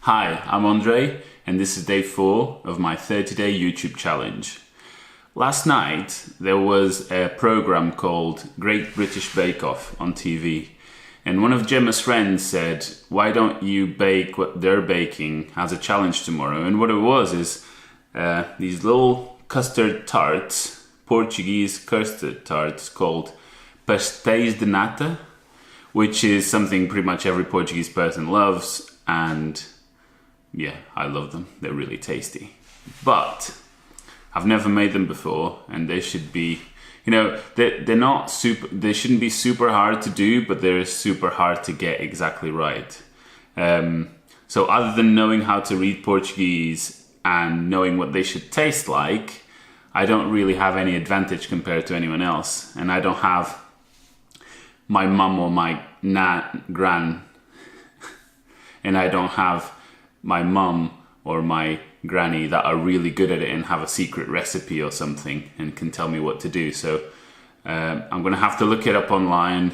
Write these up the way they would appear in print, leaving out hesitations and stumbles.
Hi, I'm Andre, and this is day 4 of my 30-day YouTube challenge. Last night there was a program called Great British Bake Off on TV, and one of Gemma's friends said, why don't you bake what they're baking as a challenge tomorrow? And what it was is these little custard tarts, Portuguese custard tarts called Pasteis de Nata, which is something pretty much every Portuguese person loves, and yeah, I love them. They're really tasty. But I've never made them before, and they should be, you know, they're not super, they shouldn't be super hard to do, but they're super hard to get exactly right. So other than knowing how to read Portuguese and knowing what they should taste like, I don't really have any advantage compared to anyone else. And I don't have my mum or my gran, and I don't have my mum or my granny that are really good at it and have a secret recipe or something and can tell me what to do. So I'm gonna have to look it up online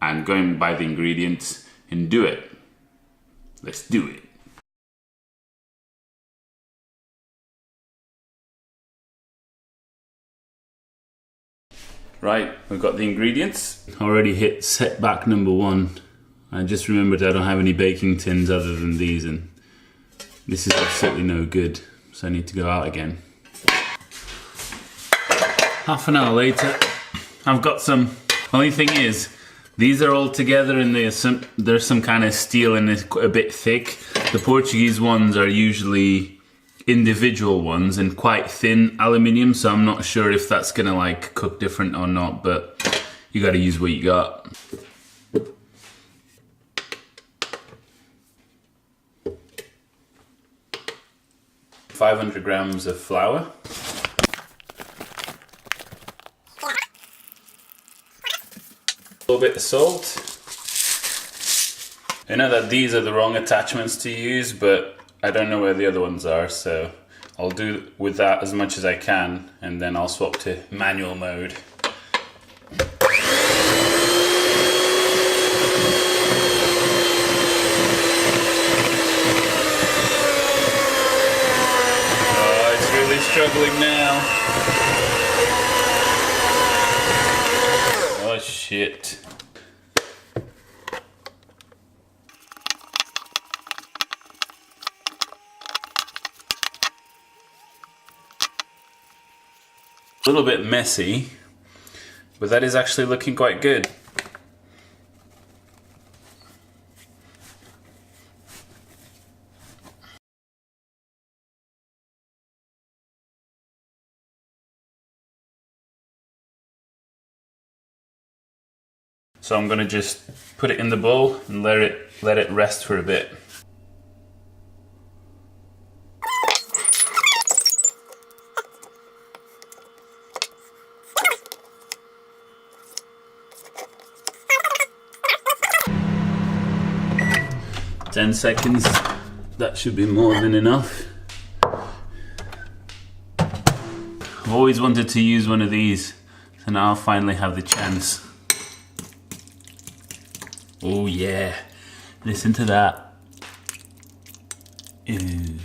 and go and buy the ingredients and do it. Let's do it. Right, we've got the ingredients. Already hit setback number 1. I just remembered I don't have any baking tins other than these, and this is absolutely no good, so I need to go out again. Half an hour later, I've got some. Only thing is, these are all together and there's some kind of steel and it's a bit thick. The Portuguese ones are usually individual ones and quite thin aluminium, so I'm not sure if that's gonna like cook different or not, but you gotta use what you got. $500 grams of flour, a little bit of salt. I know that these are the wrong attachments to use, but I don't know where the other ones are, so I'll do with that as much as I can, and then I'll swap to manual mode. Struggling now. Oh shit. A little bit messy, but that is actually looking quite good. So I'm gonna just put it in the bowl and let it rest for a bit. Ten seconds, that should be more than enough. I've always wanted to use one of these, so now I'll finally have the chance. Oh yeah, listen to that. Ew.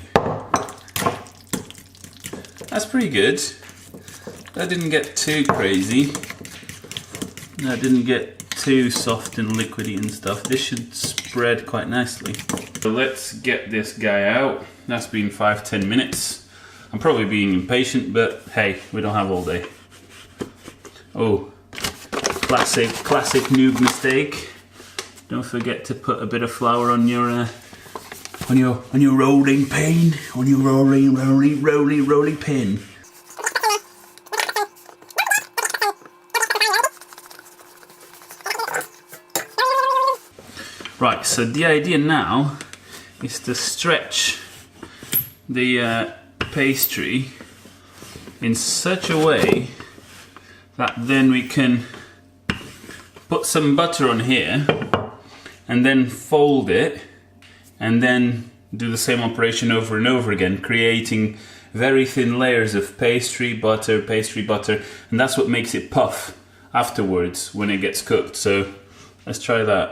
That's pretty good. That didn't get too crazy. That didn't get too soft and liquidy and stuff. This should spread quite nicely. So let's get this guy out. That's been 5-10 minutes. I'm probably being impatient, but hey, we don't have all day. Oh, classic noob mistake. Don't forget to put a bit of flour on your rolling pin, on your rolling pin. Right, so the idea now is to stretch the pastry in such a way that then we can put some butter on here and then fold it and then do the same operation over and over again, creating very thin layers of pastry butter, and that's what makes it puff afterwards when it gets cooked. So let's try that.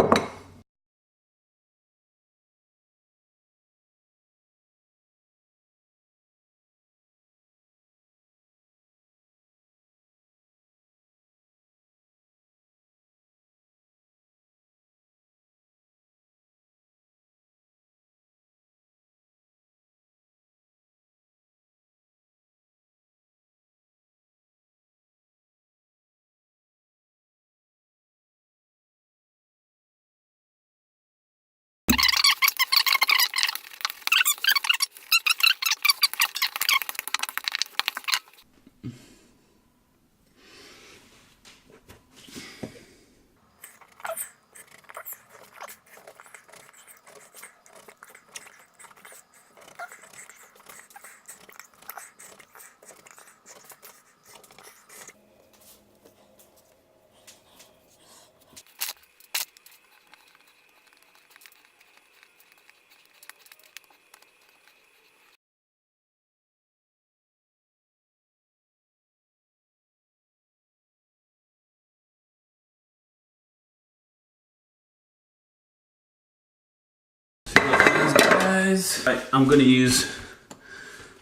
guys. Right, I'm going to use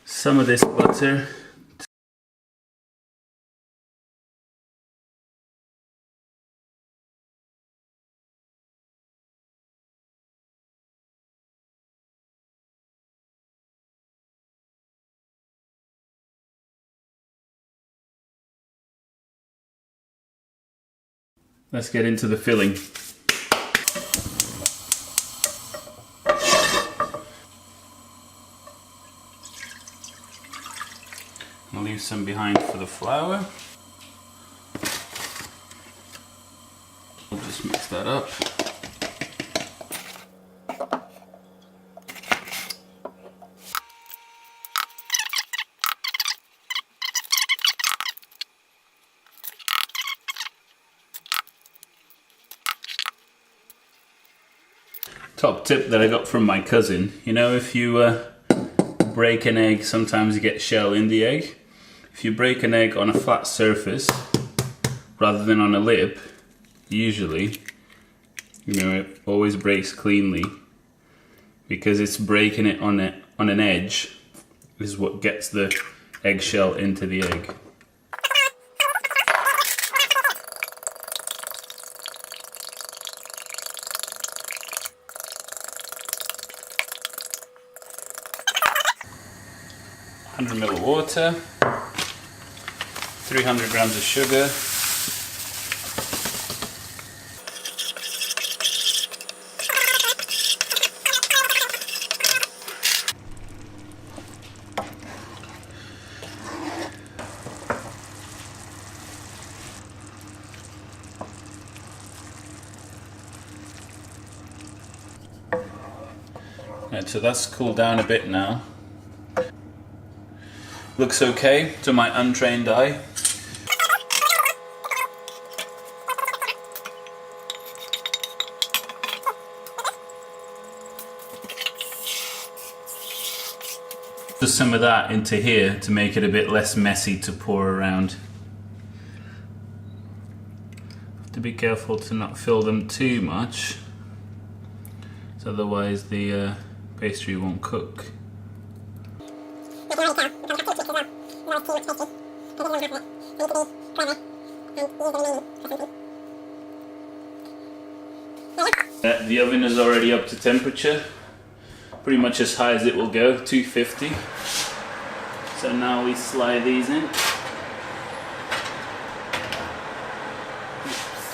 some of this butter. Let's get into the filling. I'll leave some behind for the flour. I'll just mix that up. Top tip that I got from my cousin, you know, if you break an egg, sometimes you get shell in the egg. If you break an egg on a flat surface rather than on a lip, usually, you know, it always breaks cleanly, because it's breaking it on an edge is what gets the eggshell into the egg. ml of water, 300 grams of sugar, right, so that's cooled down a bit now. Looks okay to my untrained eye. Just some of that into here to make it a bit less messy to pour around. Have to be careful to not fill them too much, so otherwise the pastry won't cook. The oven is already up to temperature, pretty much as high as it will go, 250. So now we slide these in. Let's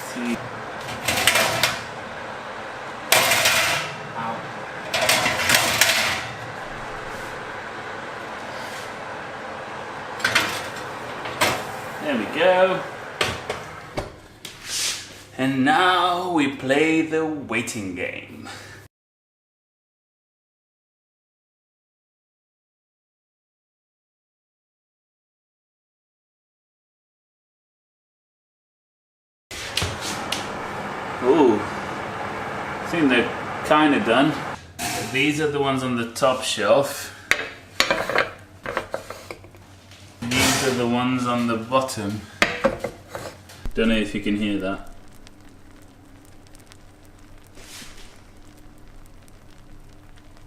see. Ow. There we go. And now we play the waiting game. Ooh, I think they're kind of done. These are the ones on the top shelf. These are the ones on the bottom. Don't know if you can hear that.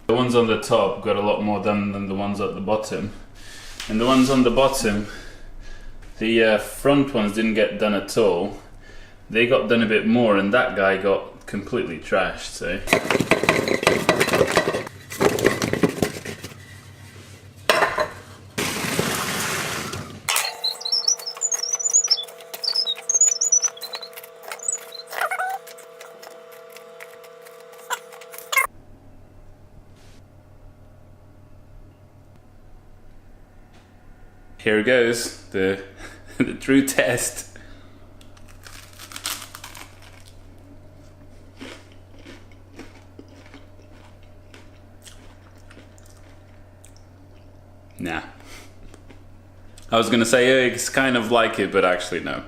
The ones on the top got a lot more done than the ones at the bottom. And the ones on the bottom, the front ones didn't get done at all. They got done a bit more, and that guy got completely trashed, so. Here goes, the true test. Nah. I was gonna say it's kind of like it, but actually no.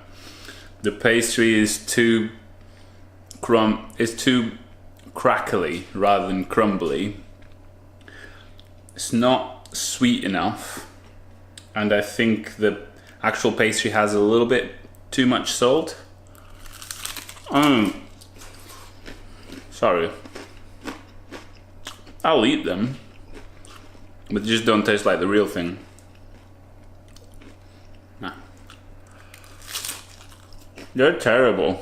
The pastry is too crackly rather than crumbly. It's not sweet enough. And I think the actual pastry has a little bit too much salt. Sorry. I'll eat them. but they just don't taste like the real thing. Nah. They're terrible.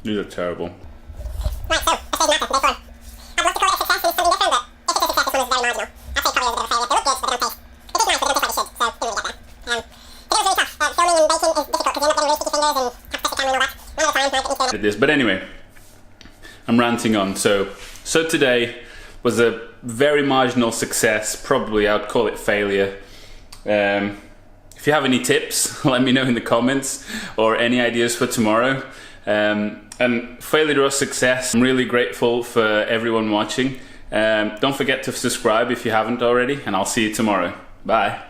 These are terrible. Right, so Pasteis de Nata, day 4. I'd love to call it a success and something different, but if it's a success, this one was very marginal. I'd say probably a little bit of a failure. They look good, but they don't taste. It is nice, but they don't taste like they should, so didn't really get there. It was really tough. Filming and baking is difficult because you end up getting really sticky fingers and have to touch the camera and all that. None of the time, nice at least this. But anyway, I'm ranting on. So today was a very marginal success. Probably I'd call it failure. If you have any tips, let me know in the comments, or any ideas for tomorrow. And failure or success, I'm really grateful for everyone watching. Don't forget to subscribe if you haven't already, and I'll see you tomorrow. Bye.